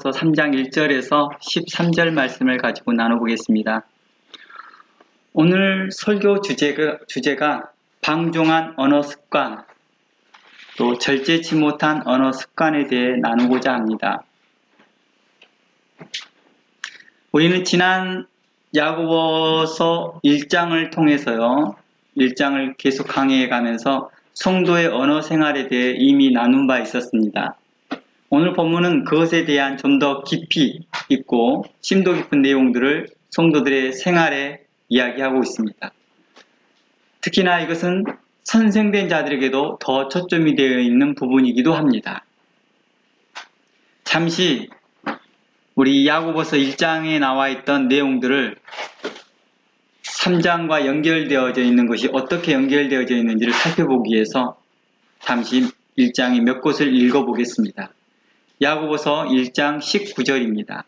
야고보서 3장 1절에서 13절 말씀을 가지고 나눠보겠습니다. 오늘 설교 주제가 방종한 언어 습관, 또 절제치 못한 언어 습관에 대해 나누고자 합니다. 우리는 지난 야고보서 1장을 통해서요, 1장을 계속 강의해 가면서 성도의 언어 생활에 대해 이미 나눈 바 있었습니다. 오늘 본문은 그것에 대한 좀 더 깊이 있고 심도 깊은 내용들을 성도들의 생활에 이야기하고 있습니다. 특히나 이것은 선생된 자들에게도 더 초점이 되어 있는 부분이기도 합니다. 잠시 우리 야고보서 1장에 나와 있던 내용들을 3장과 연결되어져 있는 것이 어떻게 연결되어져 있는지를 살펴보기 위해서 잠시 1장의 몇 곳을 읽어보겠습니다. 야고보서 1장 19절입니다.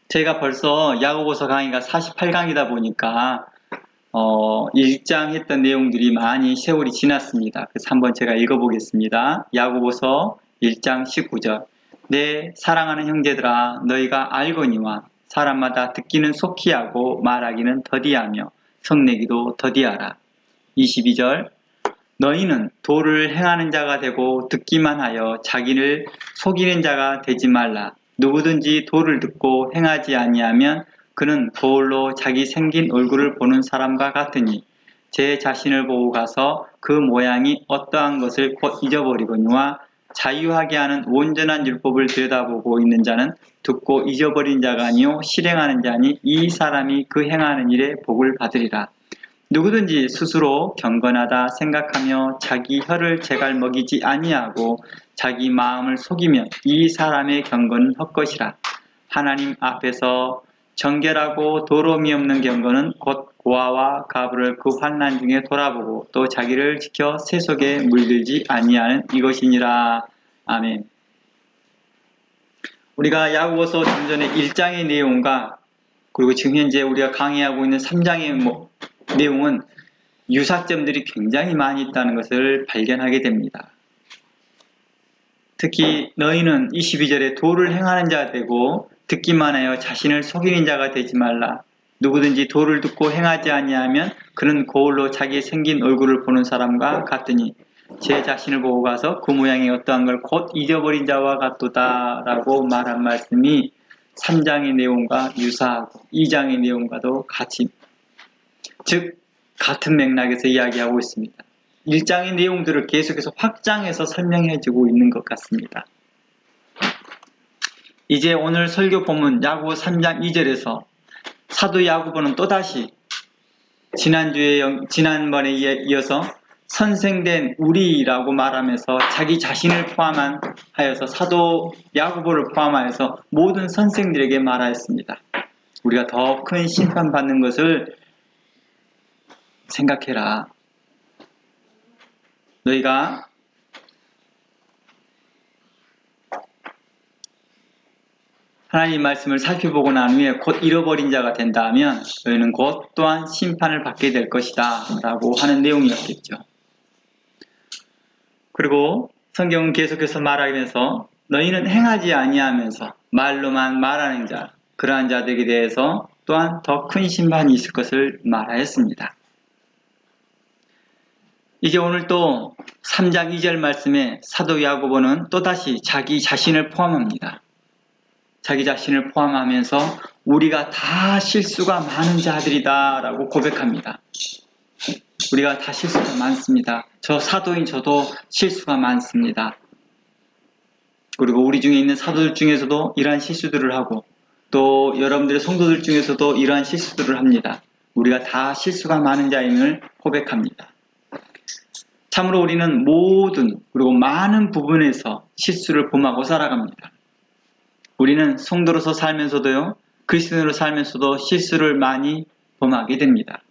제가 벌써 야고보서 강의가 48강이다 보니까 1장 했던 내용들이 많이 세월이 지났습니다. 그래서 한번 제가 읽어보겠습니다. 야고보서 1장 19절. 내 사랑하는 형제들아, 너희가 알거니와 사람마다 듣기는 속히 하고 말하기는 더디하며 성내기도 더디하라. 22절. 너희는 도를 행하는 자가 되고 듣기만 하여 자기를 속이는 자가 되지 말라. 누구든지 도를 듣고 행하지 아니하면 그는 거울로 자기 생긴 얼굴을 보는 사람과 같으니 제 자신을 보고 가서 그 모양이 어떠한 것을 곧 잊어버리거니와 자유하게 하는 온전한 율법을 들여다보고 있는 자는 듣고 잊어버린 자가 아니요 실행하는 자니 이 사람이 그 행하는 일에 복을 받으리라. 누구든지 스스로 경건하다 생각하며 자기 혀를 제갈 먹이지 아니하고 자기 마음을 속이면 이 사람의 경건은 헛것이라. 하나님 앞에서 정결하고 도로움이 없는 경건은 곧 고아와 가부를 그 환난 중에 돌아보고 또 자기를 지켜 세속에 물들지 아니하는 이것이니라. 아멘. 우리가 야고보서 좀 전에 1장의 내용과 그리고 지금 현재 우리가 강의하고 있는 3장의 내용은 유사점들이 굉장히 많이 있다는 것을 발견하게 됩니다. 특히 너희는 22절에 도를 행하는 자 되고 듣기만 하여 자신을 속이는 자가 되지 말라. 누구든지 도를 듣고 행하지 아니하면 그는 거울로 자기 생긴 얼굴을 보는 사람과 같으니 제 자신을 보고 가서 그 모양이 어떠한 걸 곧 잊어버린 자와 같도다 라고 말한 말씀이 3장의 내용과 유사하고 2장의 내용과도 같이, 즉 같은 맥락에서 이야기하고 있습니다. 1장의 내용들을 계속해서 확장해서 설명해주고 있는 것 같습니다. 이제 오늘 설교 본문 야고보 3장 2절에서 사도 야고보는 또다시 지난번에 이어서 선생된 우리라고 말하면서 자기 자신을 포함하여서 사도 야고보를 포함하여서 모든 선생들에게 말하였습니다. 우리가 더 큰 심판받는 것을 생각해라. 너희가 하나님 말씀을 살펴보고 난 후에 곧 잃어버린 자가 된다 하면 너희는 곧 또한 심판을 받게 될 것이다 라고 하는 내용이었겠죠. 그리고 성경은 계속해서 말하면서 너희는 행하지 아니하면서 말로만 말하는 자, 그러한 자들에 대해서 또한 더 큰 심판이 있을 것을 말하였습니다. 이제 오늘 또 3장 2절 말씀에 사도 야고보는 또다시 자기 자신을 포함합니다. 자기 자신을 포함하면서 우리가 다 실수가 많은 자들이다 라고 고백합니다. 우리가 다 실수가 많습니다. 저 사도인 저도 실수가 많습니다. 그리고 우리 중에 있는 사도들 중에서도 이러한 실수들을 하고 또 여러분들의 성도들 중에서도 이러한 실수들을 합니다. 우리가 다 실수가 많은 자임을 고백합니다. 참으로 우리는 모든 그리고 많은 부분에서 실수를 범하고 살아갑니다. 우리는 성도로서 살면서도요, 그리스도인으로 살면서도 실수를 많이 범하게 됩니다.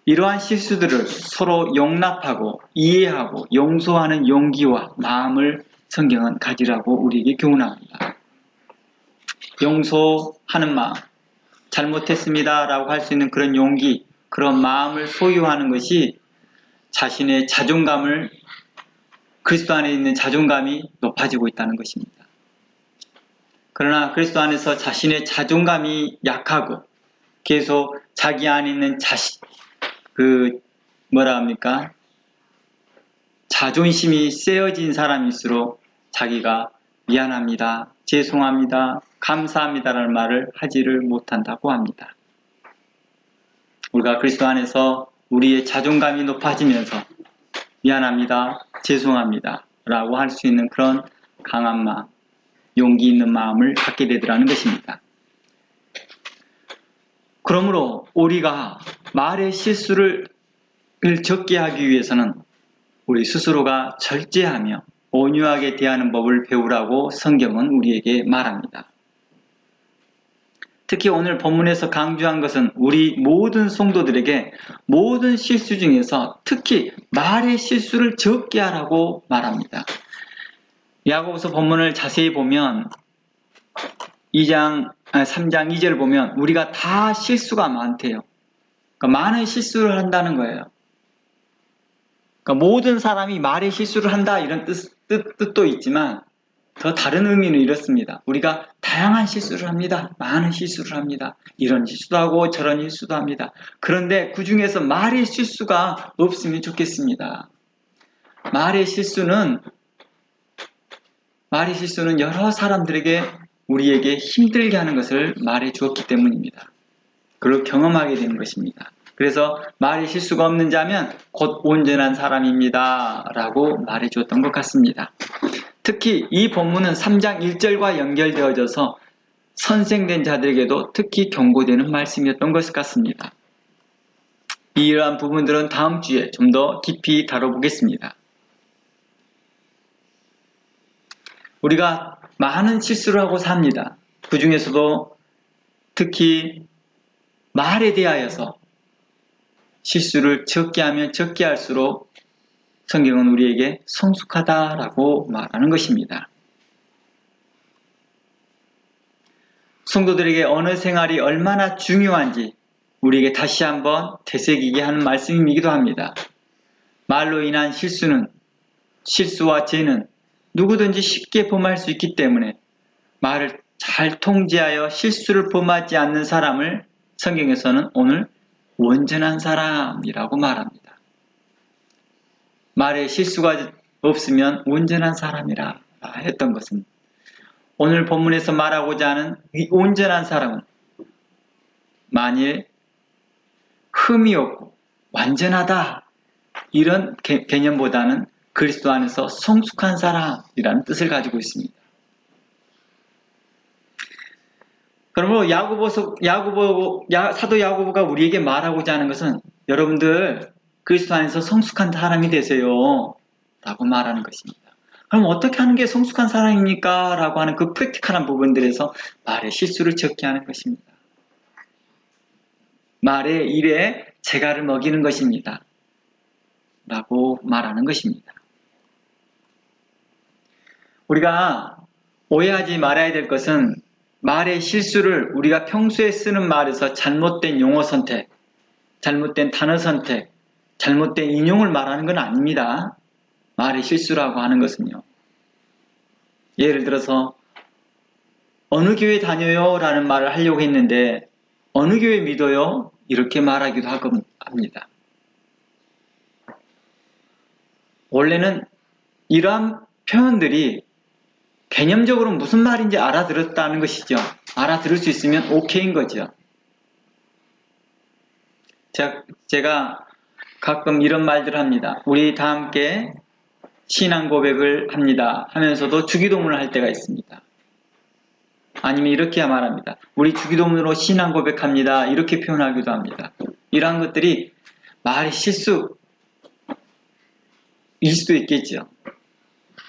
이러한 실수들을 서로 용납하고 이해하고 용서하는 용기와 마음을 성경은 가지라고 우리에게 교훈합니다. 용서하는 마음, 잘못했습니다 라고 할 수 있는 그런 용기, 그런 마음을 소유하는 것이 자신의 자존감을 그리스도 안에 있는 자존감이 높아지고 있다는 것입니다. 그러나 그리스도 안에서 자신의 자존감이 약하고 계속 자기 안에 있는 자존심이 세어진 사람일수록 자기가 미안합니다, 죄송합니다, 감사합니다라는 말을 하지를 못한다고 합니다. 우리가 그리스도 안에서 우리의 자존감이 높아지면서 미안합니다, 죄송합니다 라고 할 수 있는 그런 강한 마음, 용기 있는 마음을 갖게 되더라는 것입니다. 그러므로 우리가 말의 실수를 적게 하기 위해서는 우리 스스로가 절제하며 온유하게 대하는 법을 배우라고 성경은 우리에게 말합니다. 특히 오늘 본문에서 강조한 것은 우리 모든 성도들에게 모든 실수 중에서 특히 말의 실수를 적게 하라고 말합니다. 야고보서 본문을 자세히 보면 3장 2절을 보면 우리가 다 실수가 많대요. 그러니까 많은 실수를 한다는 거예요. 그러니까 모든 사람이 말의 실수를 한다 이런 뜻도 있지만 더 다른 의미는 이렇습니다. 우리가 다양한 실수를 합니다. 많은 실수를 합니다. 이런 실수도 하고 저런 실수도 합니다. 그런데 그 중에서 말의 실수가 없으면 좋겠습니다. 말의 실수는 여러 사람들에게 우리에게 힘들게 하는 것을 말해 주었기 때문입니다. 그걸 경험하게 되는 것입니다. 그래서 말의 실수가 없는 자면 곧 온전한 사람입니다 라고 말해 주었던 것 같습니다. 특히 이 본문은 3장 1절과 연결되어져서 선생된 자들에게도 특히 경고되는 말씀이었던 것 같습니다. 이러한 부분들은 다음 주에 좀 더 깊이 다뤄보겠습니다. 우리가 많은 실수를 하고 삽니다. 그 중에서도 특히 말에 대하여서 실수를 적게 하면 적게 할수록 성경은 우리에게 성숙하다라고 말하는 것입니다. 성도들에게 언어 생활이 얼마나 중요한지 우리에게 다시 한번 되새기게 하는 말씀이기도 합니다. 말로 인한 실수와 죄는 누구든지 쉽게 범할 수 있기 때문에 말을 잘 통제하여 실수를 범하지 않는 사람을 성경에서는 오늘 온전한 사람이라고 말합니다. 말에 실수가 없으면 온전한 사람이라 했던 것은 오늘 본문에서 말하고자 하는 이 온전한 사람은 만일 흠이 없고 완전하다 이런 개념보다는 그리스도 안에서 성숙한 사람이라는 뜻을 가지고 있습니다. 그러므로 사도 야고보가 우리에게 말하고자 하는 것은 여러분들 그리스도 안에서 성숙한 사람이 되세요 라고 말하는 것입니다. 그럼 어떻게 하는 게 성숙한 사람입니까? 라고 하는 그 프랙티컬한 부분들에서 말의 실수를 적게 하는 것입니다. 말의 일에 재갈을 먹이는 것입니다. 라고 말하는 것입니다. 우리가 오해하지 말아야 될 것은 말의 실수를 우리가 평소에 쓰는 말에서 잘못된 용어 선택, 잘못된 단어 선택, 잘못된 인용을 말하는 건 아닙니다. 말의 실수라고 하는 것은요. 예를 들어서 어느 교회 다녀요? 라는 말을 하려고 했는데 어느 교회 믿어요? 이렇게 말하기도 합니다. 원래는 이러한 표현들이 개념적으로 무슨 말인지 알아들었다는 것이죠. 알아들을 수 있으면 오케이인 거죠. 제가 가끔 이런 말들을 합니다. 우리 다 함께 신앙 고백을 합니다 하면서도 주기도문을 할 때가 있습니다. 아니면 이렇게 말합니다. 우리 주기도문으로 신앙 고백합니다. 이렇게 표현하기도 합니다. 이러한 것들이 말의 실수일 수도 있겠죠.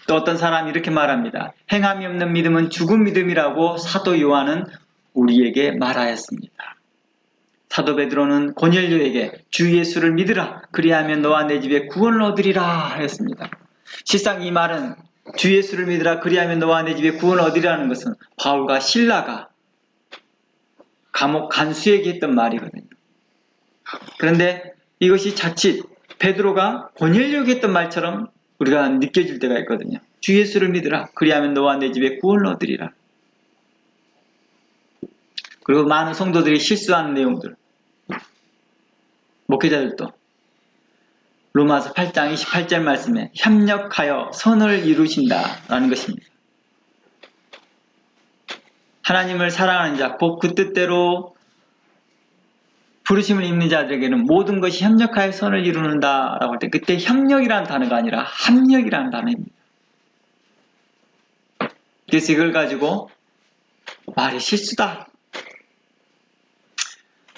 또 어떤 사람이 이렇게 말합니다. 행함이 없는 믿음은 죽은 믿음이라고 사도 요한은 우리에게 말하였습니다. 사도 베드로는 고넬료에게 주 예수를 믿으라. 그리하면 너와 내 집에 구원을 얻으리라 하였습니다. 실상 이 말은 주 예수를 믿으라. 그리하면 너와 내 집에 구원을 얻으리라는 것은 바울과 실라가 감옥 간수에게 했던 말이거든요. 그런데 이것이 자칫 베드로가 고넬료에게 했던 말처럼 우리가 느껴질 때가 있거든요. 주 예수를 믿으라. 그리하면 너와 내 집에 구원을 얻으리라. 그리고 많은 성도들이 실수하는 내용들. 목회자들도 로마서 8장 28절 말씀에 협력하여 선을 이루신다라는 것입니다. 하나님을 사랑하는 자, 곧 그 뜻대로 부르심을 입는 자들에게는 모든 것이 협력하여 선을 이루는다라고 할 때 그때 협력이라는 단어가 아니라 합력이라는 단어입니다. 그래서 이걸 가지고 말이 실수다.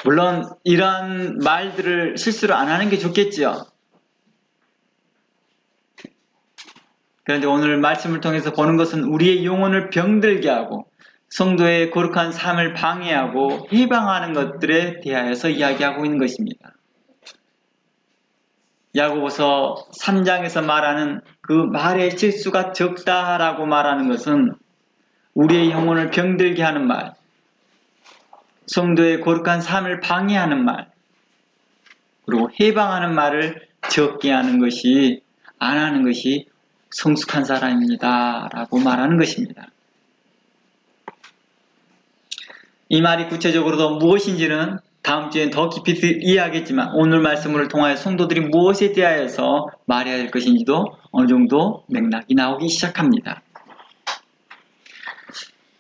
물론 이러한 말들을 실수를 안 하는 게 좋겠지요. 그런데 오늘 말씀을 통해서 보는 것은 우리의 영혼을 병들게 하고 성도의 거룩한 삶을 방해하고 해방하는 것들에 대하여서 이야기하고 있는 것입니다. 야고보서 3장에서 말하는 그 말의 실수가 적다라고 말하는 것은 우리의 영혼을 병들게 하는 말, 성도의 거룩한 삶을 방해하는 말, 그리고 해방하는 말을 적게 하는 것이, 안 하는 것이 성숙한 사람입니다 라고 말하는 것입니다. 이 말이 구체적으로도 무엇인지는 다음 주엔 더 깊이 이해하겠지만 오늘 말씀을 통하여 성도들이 무엇에 대하여서 말해야 할 것인지도 어느 정도 맥락이 나오기 시작합니다.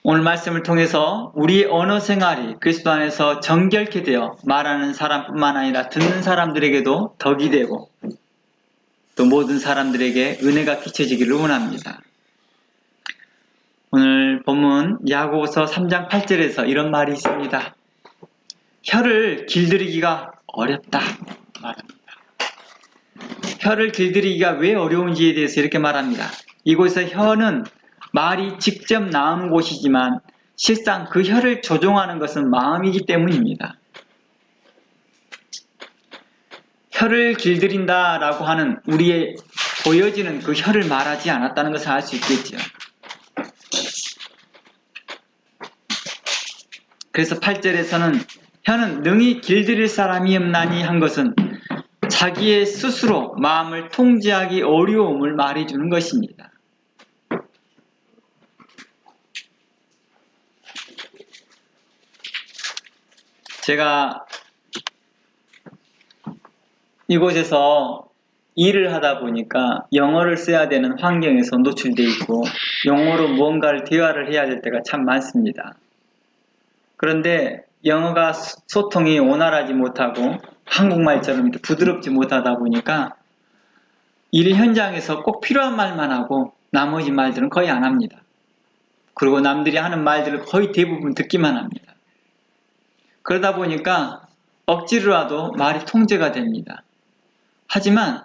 오늘 말씀을 통해서 우리의 언어 생활이 그리스도 안에서 정결케 되어 말하는 사람뿐만 아니라 듣는 사람들에게도 덕이 되고 또 모든 사람들에게 은혜가 끼쳐지기를 원합니다. 오늘 본문 야고보서 3장 8절에서 이런 말이 있습니다. 혀를 길들이기가 어렵다 말합니다. 혀를 길들이기가 왜 어려운지에 대해서 이렇게 말합니다. 이곳에서 혀는 말이 직접 나오는 곳이지만 실상 그 혀를 조종하는 것은 마음이기 때문입니다. 혀를 길들인다라고 하는 우리의 보여지는 그 혀를 말하지 않았다는 것을 알 수 있겠죠. 그래서 8절에서는 혀는 능히 길들일 사람이 없나니 한 것은 자기의 스스로 마음을 통제하기 어려움을 말해주는 것입니다. 제가 이곳에서 일을 하다 보니까 영어를 써야 되는 환경에서 노출되어 있고 영어로 무언가를 대화를 해야 될 때가 참 많습니다. 그런데 영어가 소통이 원활하지 못하고 한국말처럼 이렇게 부드럽지 못하다 보니까 일 현장에서 꼭 필요한 말만 하고 나머지 말들은 거의 안 합니다. 그리고 남들이 하는 말들을 거의 대부분 듣기만 합니다. 그러다 보니까 억지로라도 말이 통제가 됩니다. 하지만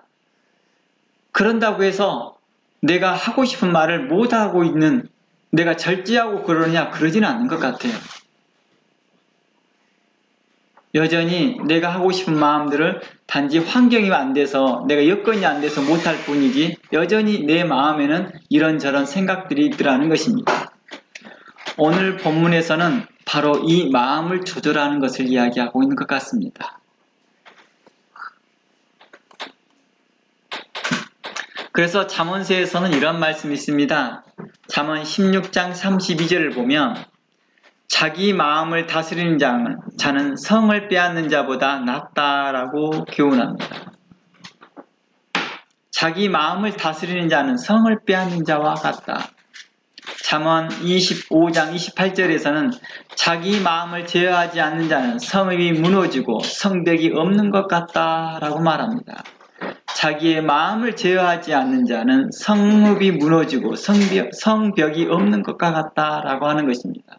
그런다고 해서 내가 하고 싶은 말을 못하고 있는, 내가 절제하고 그러느냐, 그러지는 않는 것 같아요. 여전히 내가 하고 싶은 마음들을 단지 환경이 안 돼서, 내가 여건이 안 돼서 못할 뿐이지 여전히 내 마음에는 이런저런 생각들이 있더라는 것입니다. 오늘 본문에서는 바로 이 마음을 조절하는 것을 이야기하고 있는 것 같습니다. 그래서 잠언서에서는 이런 말씀이 있습니다. 잠언 16장 32절을 보면 자기 마음을 다스리는 자는 성을 빼앗는 자보다 낫다라고 교훈합니다. 자기 마음을 다스리는 자는 성을 빼앗는 자와 같다. 잠언 25장 28절에서는 자기 마음을 제어하지 않는 자는 성읍이 무너지고 성벽이 없는 것 같다라고 말합니다. 자기의 마음을 제어하지 않는 자는 성읍이 무너지고 성벽이 없는 것과 같다라고 하는 것입니다.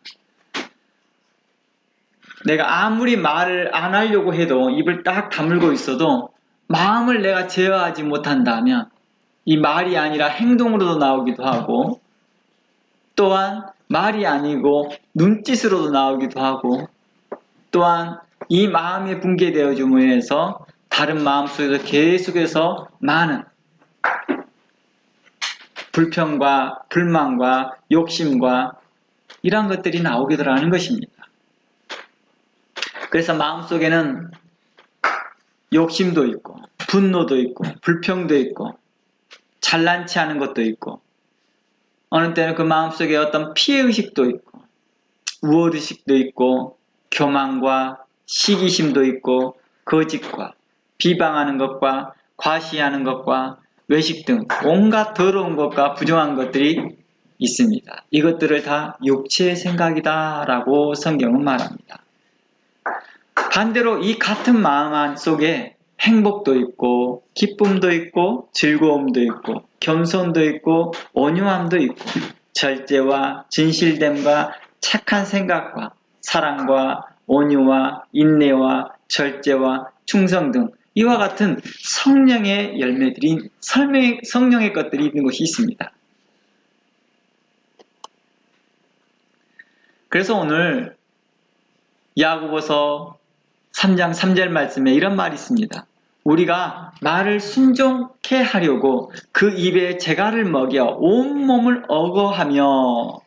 내가 아무리 말을 안 하려고 해도 입을 딱 다물고 있어도 마음을 내가 제어하지 못한다면 이 말이 아니라 행동으로도 나오기도 하고 또한 말이 아니고 눈짓으로도 나오기도 하고 또한 이 마음이 붕괴되어줌으로 인해서 다른 마음 속에서 계속해서 많은 불평과 불만과 욕심과 이런 것들이 나오게 되라는 것입니다. 그래서 마음속에는 욕심도 있고 분노도 있고 불평도 있고 잘난치 하는 것도 있고, 어느 때는 그 마음속에 어떤 피해의식도 있고, 우월의식도 있고, 교만과 시기심도 있고, 거짓과 비방하는 것과 과시하는 것과 외식 등 온갖 더러운 것과 부정한 것들이 있습니다. 이것들을 다 육체의 생각이다 라고 성경은 말합니다. 반대로 이 같은 마음 안 속에 행복도 있고 기쁨도 있고 즐거움도 있고 겸손도 있고 온유함도 있고 절제와 진실됨과 착한 생각과 사랑과 온유와 인내와 절제와 충성 등 이와 같은 성령의 열매들이 성령의 것들이 있는 것이 있습니다. 그래서 오늘 야고보서 3장 3절 말씀에 이런 말이 있습니다. 우리가 말을 순종케 하려고 그 입에 재갈을 먹여 온몸을 억어하며,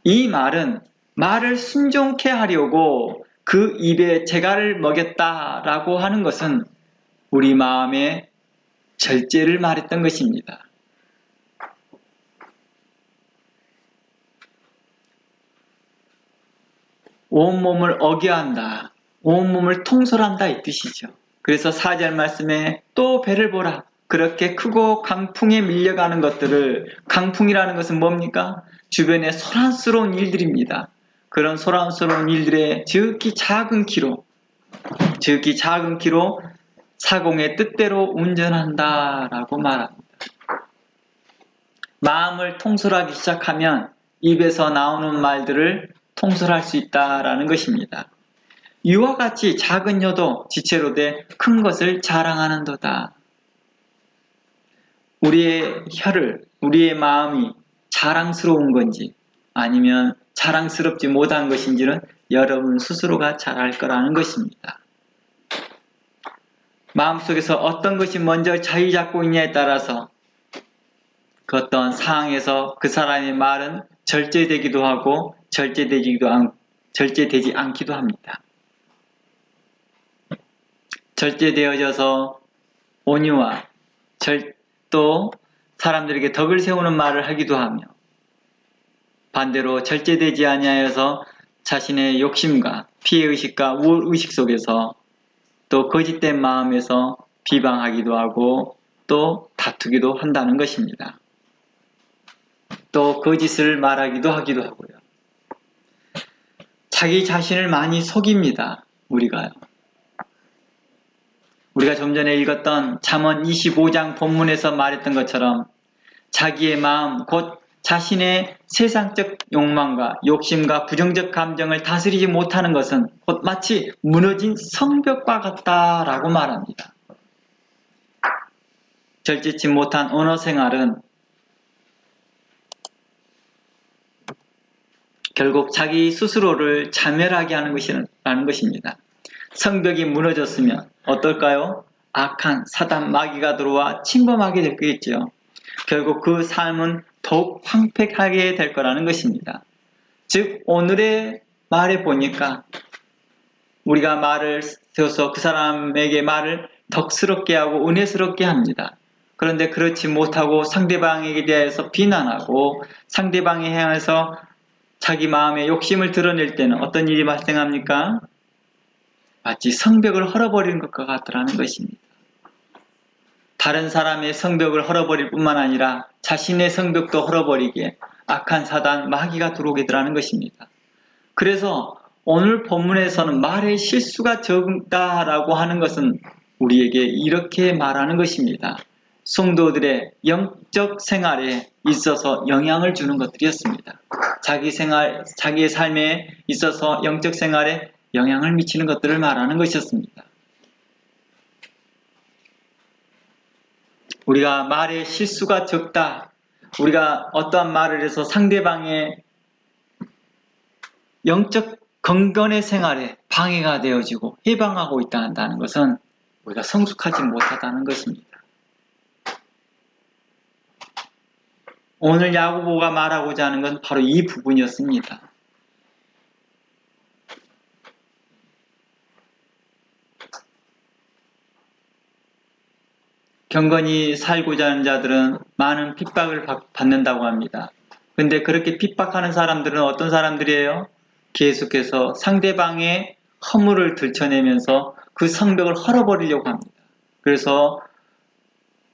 이 말은 말을 순종케 하려고 그 입에 재갈을 먹였다라고 하는 것은 우리 마음의 절제를 말했던 것입니다. 온몸을 어겨한다, 온몸을 통솔한다 이 뜻이죠. 그래서 4절 말씀에 또 배를 보라. 그렇게 크고 강풍에 밀려가는 것들을, 강풍이라는 것은 뭡니까? 주변에 소란스러운 일들입니다. 그런 소란스러운 일들에 지극히 작은 키로 사공의 뜻대로 운전한다라고 말합니다. 마음을 통솔하기 시작하면 입에서 나오는 말들을 통솔할 수 있다라는 것입니다. 이와 같이 작은 혀도 지체로 돼 큰 것을 자랑하는도다. 우리의 혀를, 우리의 마음이 자랑스러운 건지 아니면 자랑스럽지 못한 것인지는 여러분 스스로가 잘 알 거라는 것입니다. 마음속에서 어떤 것이 먼저 자리 잡고 있냐에 따라서 그 어떤 상황에서 그 사람의 말은 절제되기도 하고 절제되지 않기도 합니다. 절제되어져서 온유와 또 사람들에게 덕을 세우는 말을 하기도 하며, 반대로 절제되지 아니하여서 자신의 욕심과 피해의식과 우월의식 속에서 또 거짓된 마음에서 비방하기도 하고 또 다투기도 한다는 것입니다. 또 거짓을 말하기도 하기도 하고요. 자기 자신을 많이 속입니다. 우리가 좀 전에 읽었던 잠언 25장 본문에서 말했던 것처럼 자기의 마음, 곧 자신의 세상적 욕망과 욕심과 부정적 감정을 다스리지 못하는 것은 곧 마치 무너진 성벽과 같다라고 말합니다. 절제치 못한 언어 생활은 결국 자기 스스로를 자멸하게 하는 것이라는 것입니다. 성벽이 무너졌으면 어떨까요? 악한 사단 마귀가 들어와 침범하게 될 거겠죠. 결국 그 삶은 더욱 황폐하게 될 거라는 것입니다. 즉 오늘의 말에 보니까 우리가 말을 세워서 그 사람에게 말을 덕스럽게 하고 은혜스럽게 합니다. 그런데 그렇지 못하고 상대방에게 대해서 비난하고 상대방에 향해서 자기 마음의 욕심을 드러낼 때는 어떤 일이 발생합니까? 마치 성벽을 헐어버리는 것과 같더라는 것입니다. 다른 사람의 성벽을 헐어버릴 뿐만 아니라 자신의 성벽도 헐어버리기에 악한 사단 마귀가 들어오게 되라는 것입니다. 그래서 오늘 본문에서는 말의 실수가 적다라고 하는 것은 우리에게 이렇게 말하는 것입니다. 성도들의 영적 생활에 있어서 영향을 주는 것들이었습니다. 자기의 삶에 있어서 영적 생활에 영향을 미치는 것들을 말하는 것이었습니다. 우리가 말의 실수가 적다, 우리가 어떠한 말을 해서 상대방의 영적 건강의 생활에 방해가 되어지고 해방하고 있다 한다는 것은 우리가 성숙하지 못하다는 것입니다. 오늘 야고보가 말하고자 하는 건 바로 이 부분이었습니다. 경건히 살고자 하는 자들은 많은 핍박을 받는다고 합니다. 근데 그렇게 핍박하는 사람들은 어떤 사람들이에요? 계속해서 상대방의 허물을 들춰내면서 그 성벽을 헐어버리려고 합니다. 그래서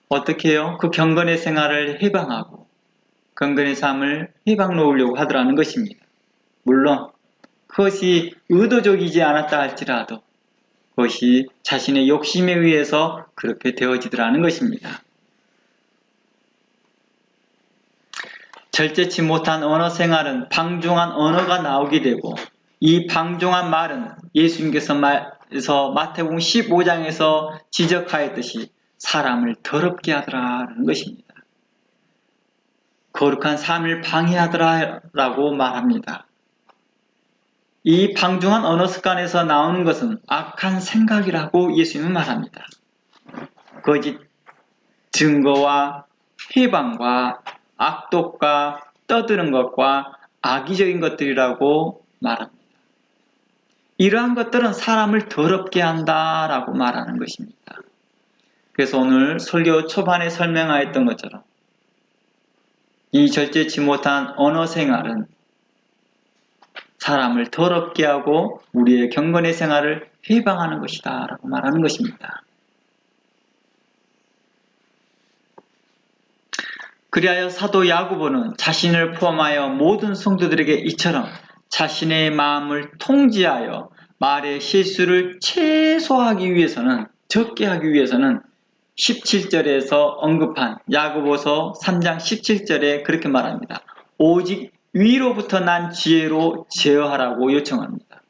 어떻게 해요? 그 경건의 생활을 해방하고 경건의 삶을 해방 놓으려고 하더라는 것입니다. 물론 그것이 의도적이지 않았다 할지라도 그것이 자신의 욕심에 의해서 그렇게 되어지더라는 것입니다. 절제치 못한 언어 생활은 방종한 언어가 나오게 되고 이 방종한 말은 예수님께서 마태복음 15장에서 지적하였듯이 사람을 더럽게 하더라는 것입니다. 거룩한 삶을 방해하더라라고 말합니다. 이 방종한 언어 습관에서 나오는 것은 악한 생각이라고 예수님은 말합니다. 거짓 증거와 회방과 악독과 떠드는 것과 악의적인 것들이라고 말합니다. 이러한 것들은 사람을 더럽게 한다라고 말하는 것입니다. 그래서 오늘 설교 초반에 설명하였던 것처럼 이 절제치 못한 언어 생활은 사람을 더럽게 하고 우리의 경건의 생활을 해방하는 것이다 라고 말하는 것입니다. 그리하여 사도 야고보는 자신을 포함하여 모든 성도들에게 이처럼 자신의 마음을 통제하여 말의 실수를 최소화하기 위해서는 적게 하기 위해서는 17절에서 언급한 야고보서 3장 17절에 그렇게 말합니다. 오직 위로부터 난 지혜로 제어하라고 요청합니다.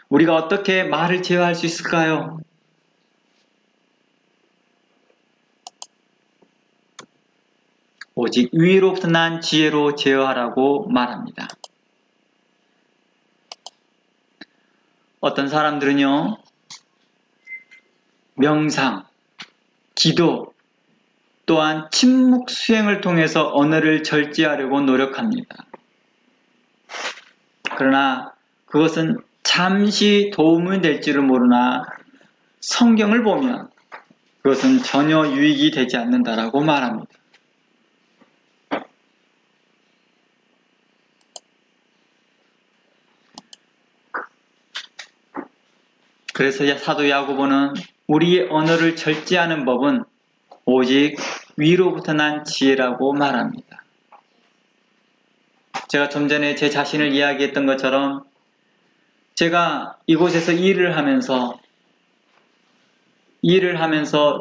우리가 어떻게 말을 제어할 수 있을까요? 오직 위로부터 난 지혜로 제어하라고 말합니다. 어떤 사람들은요, 명상, 기도, 또한 침묵 수행을 통해서 언어를 절제하려고 노력합니다. 그러나 그것은 잠시 도움이 될지를 모르나 성경을 보면 그것은 전혀 유익이 되지 않는다라고 말합니다. 그래서 사도 야고보는 우리의 언어를 절제하는 법은 오직 위로부터 난 지혜라고 말합니다. 제가 좀 전에 제 자신을 이야기했던 것처럼 제가 이곳에서 일을 하면서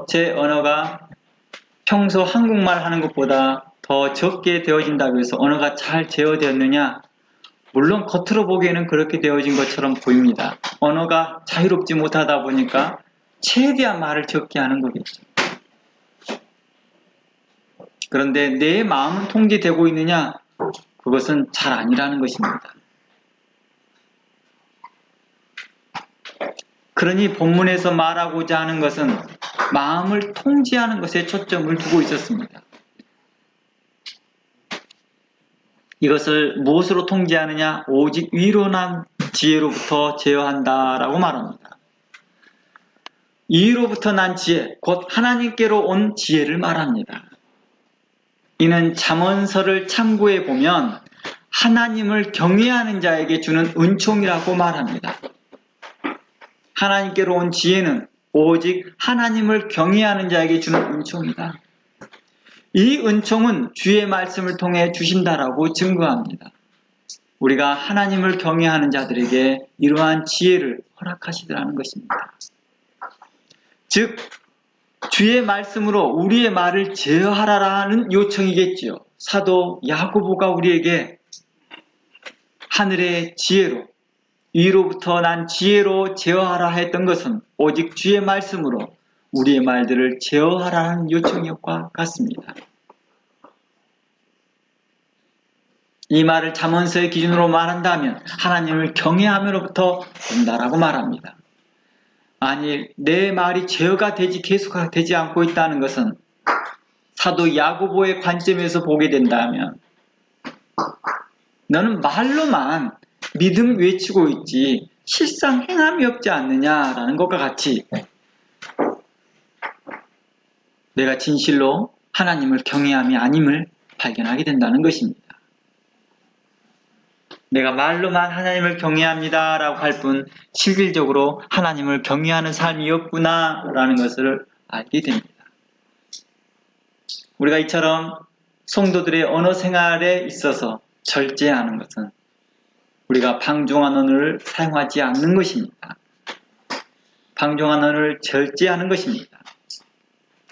제 언어가 평소 한국말 하는 것보다 더 적게 되어진다고 해서 언어가 잘 제어되었느냐? 물론 겉으로 보기에는 그렇게 되어진 것처럼 보입니다. 언어가 자유롭지 못하다 보니까 최대한 말을 적게 하는 거겠죠. 그런데 내 마음은 통제되고 있느냐? 그것은 잘 아니라는 것입니다. 그러니 본문에서 말하고자 하는 것은 마음을 통제하는 것에 초점을 두고 있었습니다. 이것을 무엇으로 통제하느냐? 오직 위로 난 지혜로부터 제어한다라고 말합니다. 위로부터 난 지혜, 곧 하나님께로 온 지혜를 말합니다. 이는 잠언서를 참고해 보면 하나님을 경외하는 자에게 주는 은총이라고 말합니다. 하나님께로 온 지혜는 오직 하나님을 경외하는 자에게 주는 은총이다. 이 은총은 주의 말씀을 통해 주신다라고 증거합니다. 우리가 하나님을 경외하는 자들에게 이러한 지혜를 허락하시더라는 것입니다. 즉 주의 말씀으로 우리의 말을 제어하라라는 요청이겠지요. 사도 야고보가 우리에게 하늘의 지혜로 위로부터 난 지혜로 제어하라 했던 것은 오직 주의 말씀으로 우리의 말들을 제어하라는 요청과 같습니다. 이 말을 잠언서의 기준으로 말한다면 하나님을 경외함으로부터 온다라고 말합니다. 아니, 내 말이 제어가 계속 되지 않고 있다는 것은 사도 야고보의 관점에서 보게 된다면 너는 말로만 믿음 외치고 있지 실상 행함이 없지 않느냐라는 것과 같이 내가 진실로 하나님을 경외함이 아님을 발견하게 된다는 것입니다. 내가 말로만 하나님을 경외합니다 라고 할 뿐 실질적으로 하나님을 경외하는 삶이었구나 라는 것을 알게 됩니다. 우리가 이처럼 성도들의 언어 생활에 있어서 절제하는 것은 우리가 방종한 언어를 사용하지 않는 것입니다. 방종한 언어를 절제하는 것입니다.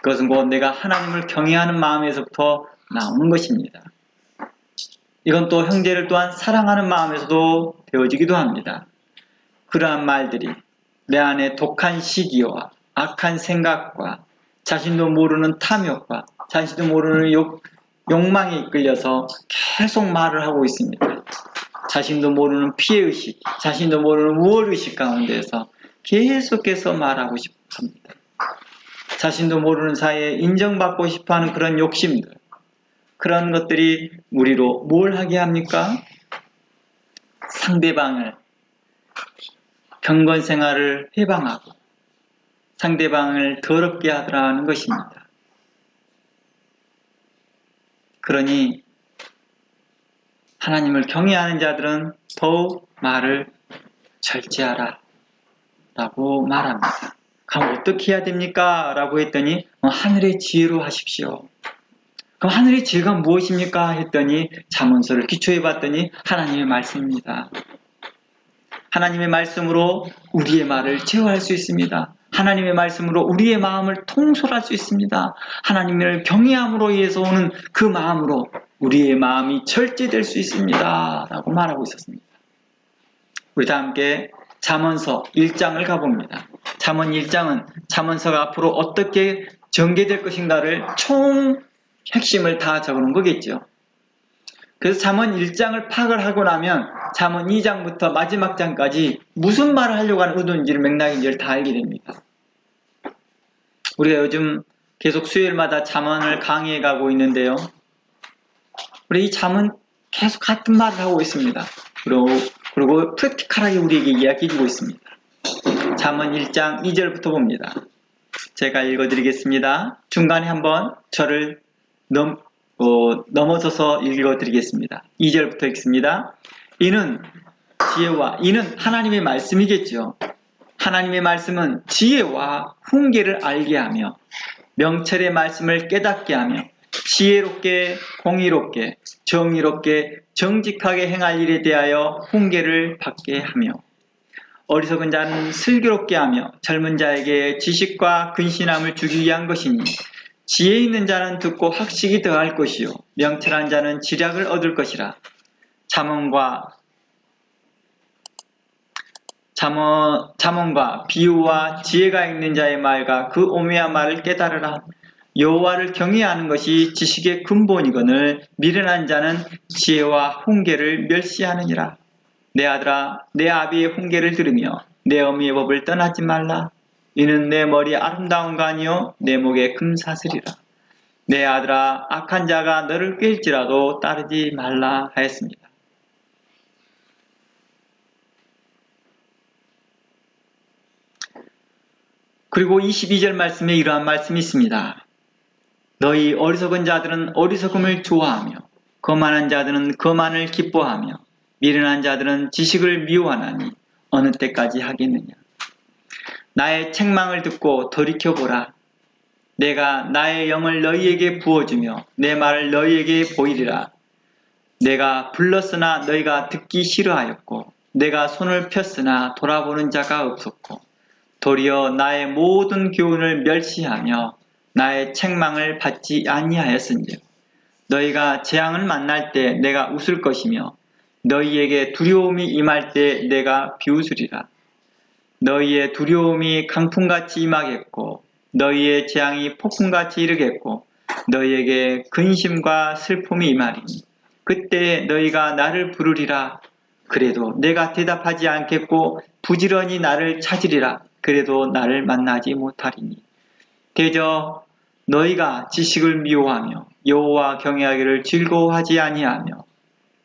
그것은 곧 내가 하나님을 경외하는 마음에서부터 나오는 것입니다. 이건 또 형제를 또한 사랑하는 마음에서도 되어지기도 합니다. 그러한 말들이 내 안에 독한 시기와 악한 생각과 자신도 모르는 탐욕과 자신도 모르는 욕망에 이끌려서 계속 말을 하고 있습니다. 자신도 모르는 피해의식, 자신도 모르는 우월의식 가운데서 계속해서 말하고 싶어 합니다. 자신도 모르는 사이에 인정받고 싶어하는 그런 욕심들, 그런 것들이 우리로 뭘 하게 합니까? 상대방을, 경건생활을 해방하고 상대방을 더럽게 하더라는 것입니다. 그러니 하나님을 경외하는 자들은 더욱 말을 절제하라 라고 말합니다. 그럼 어떻게 해야 됩니까? 라고 했더니 하늘의 지혜로 하십시오. 그럼 하늘의 지혜가 무엇입니까? 했더니 잠언서를 기초해 봤더니 하나님의 말씀입니다. 하나님의 말씀으로 우리의 말을 제어할 수 있습니다. 하나님의 말씀으로 우리의 마음을 통솔할 수 있습니다. 하나님을 경외함으로 인해서 오는 그 마음으로 우리의 마음이 절제될 수 있습니다. 라고 말하고 있었습니다. 우리 다 함께 잠언서 1장을 가봅니다. 잠언 1장은 잠언서가 앞으로 어떻게 전개될 것인가를 총 핵심을 다 적어놓은 거겠죠. 그래서 잠언 1장을 파악을 하고 나면 잠언 2장부터 마지막 장까지 무슨 말을 하려고 하는 의도인지를 맥락인지를 다 알게 됩니다. 우리가 요즘 계속 수요일마다 잠언을 강의해 가고 있는데요. 우리 이 잠언 계속 같은 말을 하고 있습니다. 그리고 프랙티컬하게 우리에게 이야기해 주고 있습니다. 잠언 1장 2절부터 봅니다. 제가 읽어드리겠습니다. 중간에 한번 저를 넘어서서 읽어드리겠습니다. 2절부터 읽습니다. 이는 하나님의 말씀이겠죠. 하나님의 말씀은 지혜와 훈계를 알게 하며 명철의 말씀을 깨닫게 하며 지혜롭게 공의롭게 정의롭게 정직하게 행할 일에 대하여 훈계를 받게 하며 어리석은 자는 슬기롭게 하며 젊은 자에게 지식과 근신함을 주기 위한 것이니 지혜 있는 자는 듣고 학식이 더할 것이요 명철한 자는 지략을 얻을 것이라. 잠언과 비유와 지혜가 있는 자의 말과 그 오묘한 말을 깨달으라. 여호와를 경외하는 것이 지식의 근본이거늘 미련한 자는 지혜와 훈계를 멸시하느니라. 내 아들아, 내 아비의 훈계를 들으며 내 어미의 법을 떠나지 말라. 이는 내 머리에 아름다운가 아니요 내 목에 금사슬이라. 내 아들아, 악한 자가 너를 꾀일지라도 따르지 말라 하였습니다. 그리고 22절 말씀에 이러한 말씀이 있습니다. 너희 어리석은 자들은 어리석음을 좋아하며 거만한 자들은 거만을 기뻐하며 미련한 자들은 지식을 미워하나니 어느 때까지 하겠느냐. 나의 책망을 듣고 돌이켜보라. 내가 나의 영을 너희에게 부어주며 내 말을 너희에게 보이리라. 내가 불렀으나 너희가 듣기 싫어하였고 내가 손을 폈으나 돌아보는 자가 없었고 도리어 나의 모든 교훈을 멸시하며 나의 책망을 받지 아니하였은즉 너희가 재앙을 만날 때 내가 웃을 것이며 너희에게 두려움이 임할 때 내가 비웃으리라. 너희의 두려움이 강풍같이 임하겠고 너희의 재앙이 폭풍같이 이르겠고 너희에게 근심과 슬픔이 임하리니 그때 너희가 나를 부르리라. 그래도 내가 대답하지 않겠고 부지런히 나를 찾으리라. 그래도 나를 만나지 못하리니 대저 너희가 지식을 미워하며 여호와 경외하기를 즐거워하지 아니하며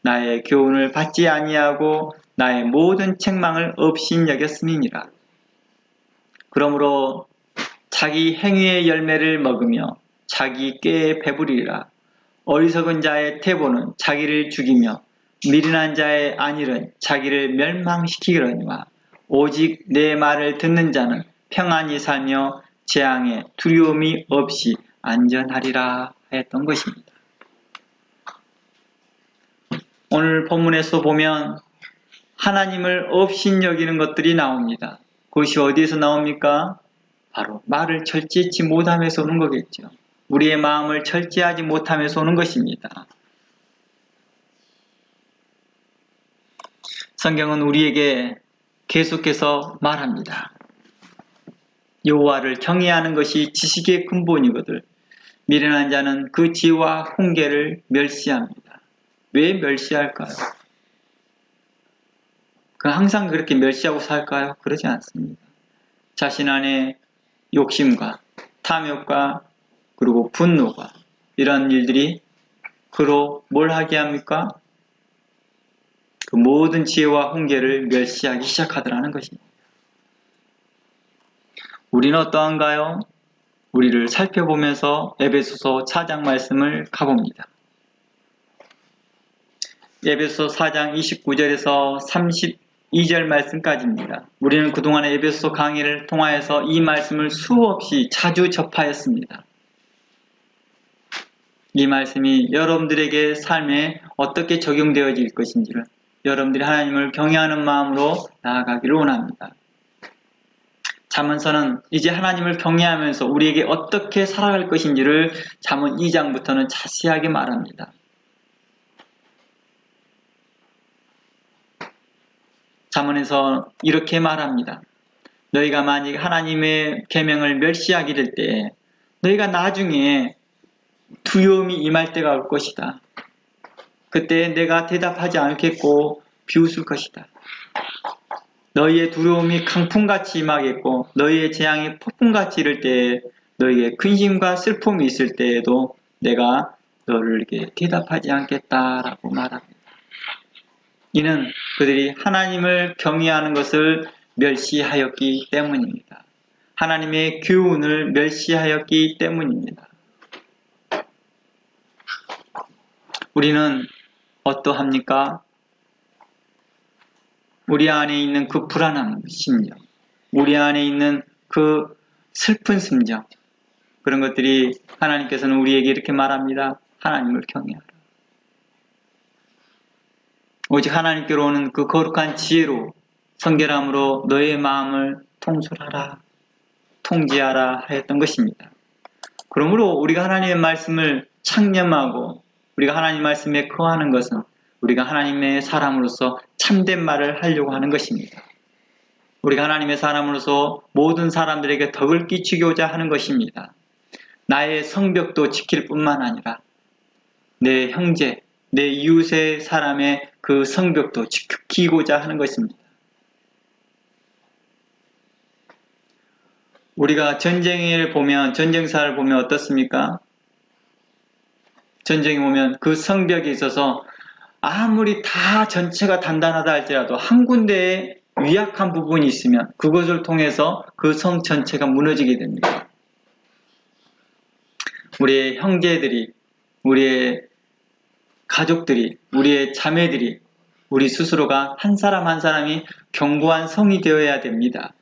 나의 교훈을 받지 아니하고 나의 모든 책망을 업신여겼음이니라. 그러므로 자기 행위의 열매를 먹으며 자기 꾀에 배부리라. 어리석은 자의 태보는 자기를 죽이며 미련한 자의 안일은 자기를 멸망시키려니와 오직 내 말을 듣는 자는 평안히 살며 재앙에 두려움이 없이 안전하리라 했던 것입니다. 오늘 본문에서 보면 하나님을 업신여기는 것들이 나옵니다. 그것이 어디에서 나옵니까? 바로 말을 절제치 못함에서 오는 거겠죠. 우리의 마음을 절제하지 못함에서 오는 것입니다. 성경은 우리에게 계속해서 말합니다. 여호와를 경외하는 것이 지식의 근본이거든 미련한 자는 그 지혜와 훈계를 멸시합니다. 왜 멸시할까요? 항상 그렇게 멸시하고 살까요? 그러지 않습니다. 자신 안에 욕심과 탐욕과 그리고 분노가 이런 일들이 그로 뭘 하게 합니까? 그 모든 지혜와 훈계를 멸시하기 시작하더라는 것입니다. 우리는 어떠한가요? 우리를 살펴보면서 에베소서 4장 말씀을 가봅니다. 에베소서 4장 29절에서 32절 말씀까지입니다. 우리는 그동안의 에베소서 강의를 통하여서 이 말씀을 수없이 자주 접하였습니다. 이 말씀이 여러분들에게 삶에 어떻게 적용되어질 것인지를 여러분들이 하나님을 경외하는 마음으로 나아가기를 원합니다. 잠언서는 이제 하나님을 경외하면서 우리에게 어떻게 살아갈 것인지를 잠언 2장부터는 자세하게 말합니다. 잠언에서 이렇게 말합니다. 너희가 만약 하나님의 계명을 멸시하게 될 때 너희가 나중에 두려움이 임할 때가 올 것이다. 그때 내가 대답하지 않겠고 비웃을 것이다. 너희의 두려움이 강풍같이 임하겠고 너희의 재앙이 폭풍같이 이를 때에 너희의 근심과 슬픔이 있을 때에도 내가 너를 이렇게 대답하지 않겠다라고 말합니다. 이는 그들이 하나님을 경외하는 것을 멸시하였기 때문입니다. 하나님의 교훈을 멸시하였기 때문입니다. 우리는 어떠합니까? 우리 안에 있는 그 불안한 심정, 우리 안에 있는 그 슬픈 심정, 그런 것들이 하나님께서는 우리에게 이렇게 말합니다. 하나님을 경외하라. 오직 하나님께로 오는 그 거룩한 지혜로 성결함으로 너의 마음을 통솔하라, 통지하라 하였던 것입니다. 그러므로 우리가 하나님의 말씀을 창념하고 우리가 하나님 말씀에 거하는 것은 우리가 하나님의 사람으로서 참된 말을 하려고 하는 것입니다. 우리가 하나님의 사람으로서 모든 사람들에게 덕을 끼치고자 하는 것입니다. 나의 성벽도 지킬 뿐만 아니라 내 형제, 내 이웃의 사람의 그 성벽도 지키고자 하는 것입니다. 우리가 전쟁사를 보면 어떻습니까? 전쟁에 오면 그 성벽에 있어서 아무리 다 전체가 단단하다 할지라도 한 군데에 위약한 부분이 있으면 그것을 통해서 그 성 전체가 무너지게 됩니다. 우리의 형제들이, 우리의 가족들이, 우리의 자매들이, 우리 스스로가 한 사람 한 사람이 견고한 성이 되어야 됩니다.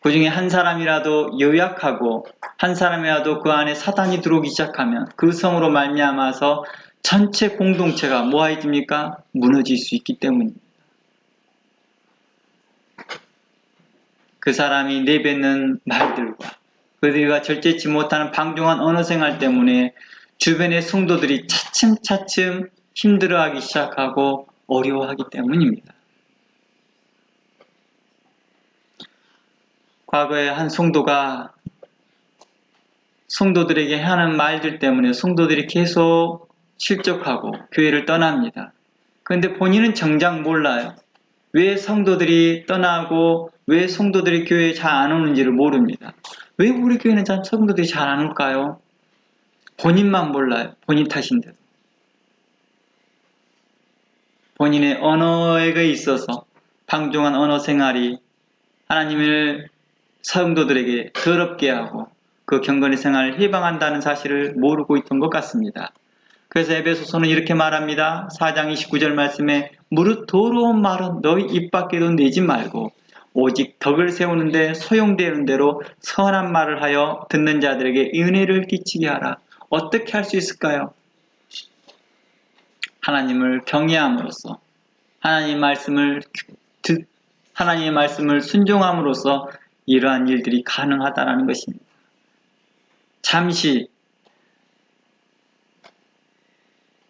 그 중에 한 사람이라도 연약하고 한 사람이라도 그 안에 사단이 들어오기 시작하면 그 성으로 말미암아서 전체 공동체가 뭐하여집니까? 무너질 수 있기 때문입니다. 그 사람이 내뱉는 말들과 그들과 절제치 못하는 방종한 언어 생활 때문에 주변의 성도들이 차츰차츰 힘들어하기 시작하고 어려워하기 때문입니다. 과거에 한 성도가 성도들에게 하는 말들 때문에 성도들이 계속 실족하고 교회를 떠납니다. 그런데 본인은 정작 몰라요. 왜 성도들이 떠나고 왜 성도들이 교회에 잘 안 오는지를 모릅니다. 왜 우리 교회는 참 성도들이 잘 안 올까요? 본인만 몰라요. 본인 탓인데도. 본인의 언어에 있어서 방종한 언어 생활이 하나님을 성도들에게 더럽게 하고 그 경건의 생활을 해방한다는 사실을 모르고 있던 것 같습니다. 그래서 에베소서는 이렇게 말합니다. 4장 29절 말씀에 무릇 더러운 말은 너희 입 밖에도 내지 말고 오직 덕을 세우는데 소용되는 대로 선한 말을 하여 듣는 자들에게 은혜를 끼치게 하라. 어떻게 할 수 있을까요? 하나님을 경외함으로써 하나님의 말씀을 순종함으로써 이러한 일들이 가능하다는 것입니다. 잠시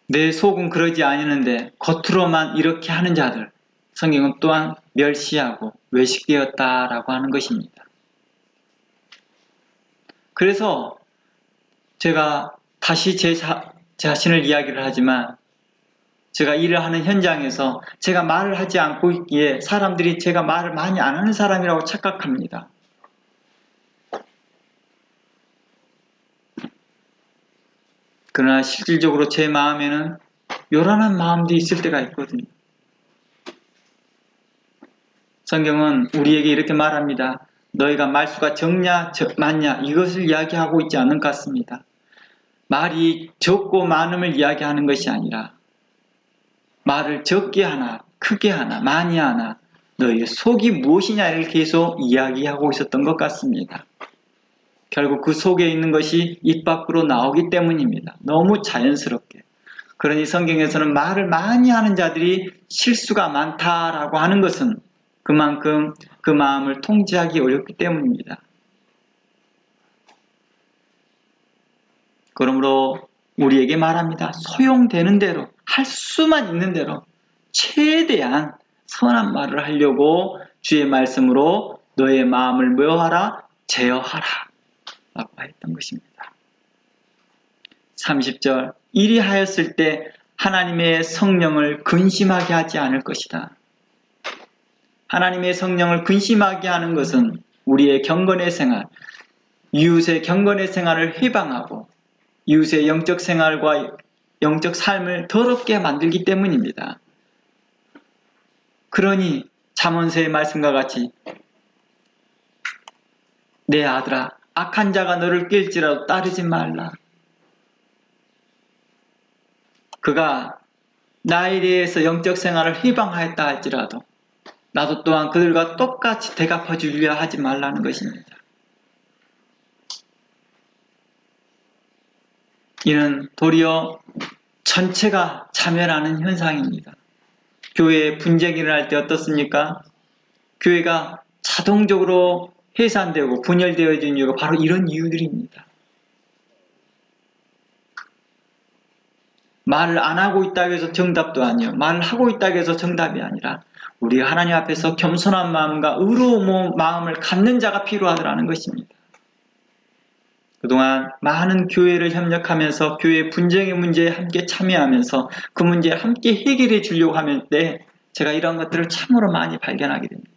내 속은 그러지 아니는데 겉으로만 이렇게 하는 자들, 성경은 또한 멸시하고 외식되었다라고 하는 것입니다. 그래서 제가 다시 제 자신을 이야기를 하지만 제가 일을 하는 현장에서 제가 말을 하지 않고 있기에 사람들이 제가 말을 많이 안 하는 사람이라고 착각합니다. 그러나 실질적으로 제 마음에는 요란한 마음도 있을 때가 있거든요. 성경은 우리에게 이렇게 말합니다. 너희가 말수가 적냐 많냐 이것을 이야기하고 있지 않은 것 같습니다. 말이 적고 많음을 이야기하는 것이 아니라 말을 적게 하나 크게 하나 많이 하나 너희의 속이 무엇이냐를 계속 이야기하고 있었던 것 같습니다. 결국 그 속에 있는 것이 입 밖으로 나오기 때문입니다. 너무 자연스럽게. 그러니 성경에서는 말을 많이 하는 자들이 실수가 많다라고 하는 것은 그만큼 그 마음을 통제하기 어렵기 때문입니다. 그러므로 우리에게 말합니다. 소용되는 대로 할 수만 있는 대로 최대한 선한 말을 하려고 주의 말씀으로 너의 마음을 뭐하라? 제어하라 라고 했던 것입니다. 30절 이리 하였을 때 하나님의 성령을 근심하게 하지 않을 것이다. 하나님의 성령을 근심하게 하는 것은 우리의 경건의 생활, 이웃의 경건의 생활을 해방하고 이웃의 영적 생활과 영적 삶을 더럽게 만들기 때문입니다. 그러니 잠언서의 말씀과 같이 내 아들아 악한 자가 너를 낄지라도 따르지 말라. 그가 나에 대해서 영적 생활을 해방하였다 할지라도 나도 또한 그들과 똑같이 대갚아 주려 하지 말라는 것입니다. 이는 도리어 전체가 자멸하는 현상입니다. 교회에 분쟁이 일어날 때 어떻습니까? 교회가 자동적으로 해산되고 분열되어진 이유가 바로 이런 이유들입니다. 말을 안 하고 있다고 해서 정답도 아니요. 말을 하고 있다고 해서 정답이 아니라 우리가 하나님 앞에서 겸손한 마음과 의로운 마음을 갖는 자가 필요하다는 것입니다. 그동안 많은 교회를 협력하면서 교회 분쟁의 문제에 함께 참여하면서 그 문제를 함께 해결해 주려고 하면 때 제가 이런 것들을 참으로 많이 발견하게 됩니다.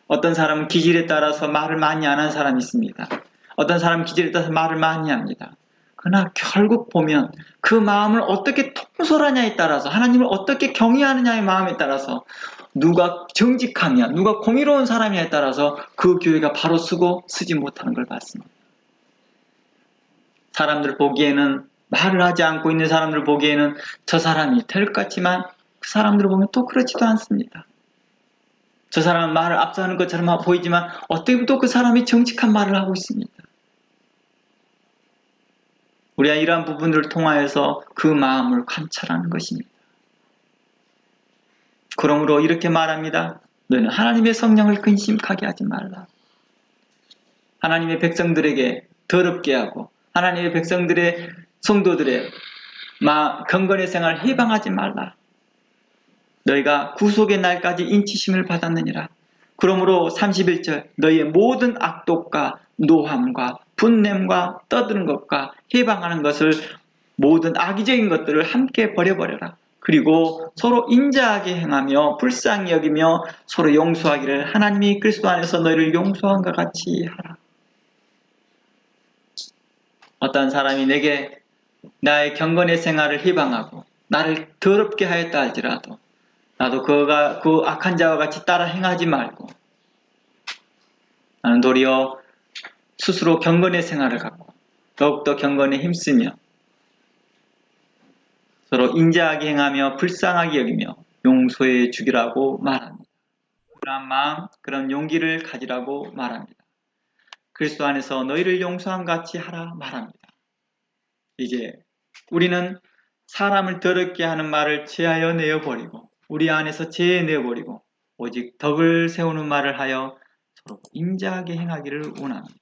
어떤 사람은 기질에 따라서 말을 많이 안 하는 사람이 있습니다. 어떤 사람은 기질에 따라서 말을 많이 합니다. 그러나 결국 보면 그 마음을 어떻게 통솔하냐에 따라서 하나님을 어떻게 경외하느냐의 마음에 따라서 누가 정직하냐 누가 공의로운 사람이냐에 따라서 그 교회가 바로 쓰고 쓰지 못하는 걸 봤습니다. 사람들 보기에는 말을 하지 않고 있는 사람들 보기에는 저 사람이 될 것 같지만 그 사람들을 보면 또 그렇지도 않습니다. 저 사람은 말을 앞서가는 것처럼 보이지만 어떻게 또 그 사람이 정직한 말을 하고 있습니다. 우리가 이러한 부분들을 통하여서 그 마음을 관찰하는 것입니다. 그러므로 이렇게 말합니다. 너는 하나님의 성령을 근심하게 하지 말라. 하나님의 백성들에게 더럽게 하고 하나님의 백성들의 성도들의 경건의 생활을 해방하지 말라. 너희가 구속의 날까지 인치심을 받았느니라. 그러므로 31절 너희의 모든 악독과 노함과 분냄과 떠드는 것과 해방하는 것을 모든 악의적인 것들을 함께 버려버려라. 그리고 서로 인자하게 행하며 불쌍히 여기며 서로 용서하기를 하나님이 그리스도 안에서 너희를 용서한 것 같이 하라. 어떤 사람이 내게 나의 경건의 생활을 해방하고 나를 더럽게 하였다 할지라도 나도 그가 그 악한 자와 같이 따라 행하지 말고 나는 도리어 스스로 경건의 생활을 갖고 더욱더 경건에 힘쓰며 서로 인자하게 행하며 불쌍하게 여기며 용서해 주기라고 말합니다. 그런 마음, 그런 용기를 가지라고 말합니다. 그리스도 안에서 너희를 용서한 같이 하라 말합니다. 이제 우리는 사람을 더럽게 하는 말을 제하여 내어버리고 우리 안에서 제내어버리고 오직 덕을 세우는 말을 하여 서로 인자하게 행하기를 원합니다.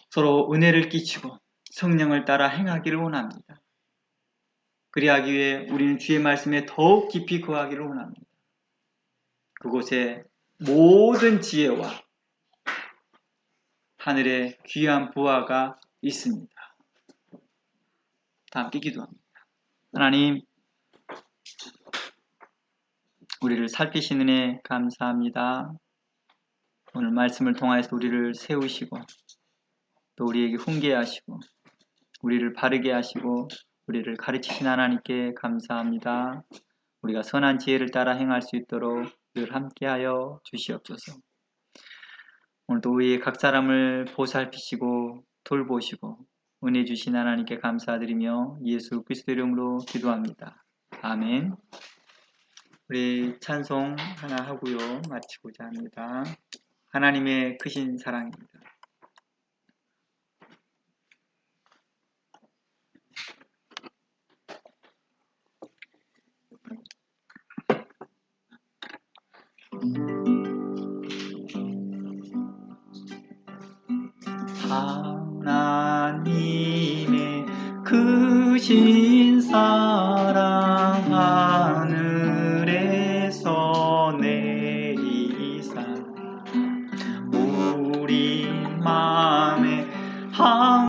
서로 은혜를 끼치고 성령을 따라 행하기를 원합니다. 그리하기 위해 우리는 주의 말씀에 더욱 깊이 거하기를 원합니다. 그곳에 모든 지혜와 하늘의 귀한 부하가 있습니다. 다 함께 기도합니다. 하나님, 우리를 살피시는 은혜 감사합니다. 오늘 말씀을 통하여서 우리를 세우시고 또 우리에게 훈계하시고 우리를 바르게 하시고 우리를 가르치신 하나님께 감사합니다. 우리가 선한 지혜를 따라 행할 수 있도록 늘 함께하여 주시옵소서. 오늘도 우리의 각 사람을 보살피시고 돌보시고 은혜 주신 하나님께 감사드리며 예수 그리스도 이름으로 기도합니다. 아멘. 우리 찬송 하나 하고요 마치고자 합니다. 하나님의 크신 사랑입니다. 하나님의 크신 사랑